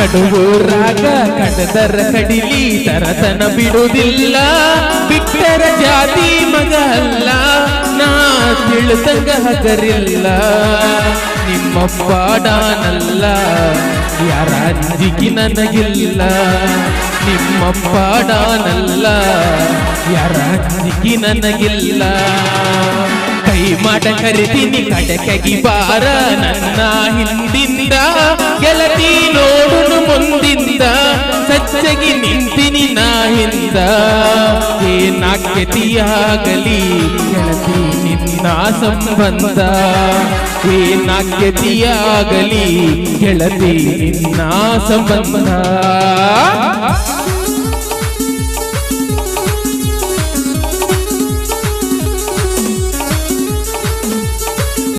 ನಡುವೂರಾಗ ಕಡದರ ಕಡಿಲಿ ತರತನ ಬಿಡುವುದಿಲ್ಲ ಬಿಟ್ಟರ ಜಾತಿ ಮಗ ಅಲ್ಲ ನಾ ತಿಳಿದಂಗ ಹಗರಿಲ್ಲ ನಿಮ್ಮಪ್ಪ ಡಾನಲ್ಲ ಯಾರ ಅಂಜಿಕೆ ನನಗಿಲ್ಲ ನಿಮ್ಮಪ್ಪ ಡಾನಲ್ಲ ಯಾರ ಅಂಜಿಕೆ ನನಗಿಲ್ಲ ಕೈ ಮಾಡ ಕರಿತೀನಿ ಕಡಕಗಿ ಬಾರ ನನ್ನ ಹಿಂದಿಂದ ಗೆಳತಿ ನೋಡುನು ಮುಂದಿಂದ ಸಚ್ಚಗಿ ನಿಂತಿನಿ ನಾ ಹಿಂದ ಏನಾಗ್ಯತಿಯಾಗಲಿ ಗೆಳತಿ ನಿನ್ನ ಸಂಬಂಧ ಏನಾಗ್ಯತಿಯಾಗಲಿ ಗೆಳತಿ ನಿನ್ನ ಸಂಬಂಧ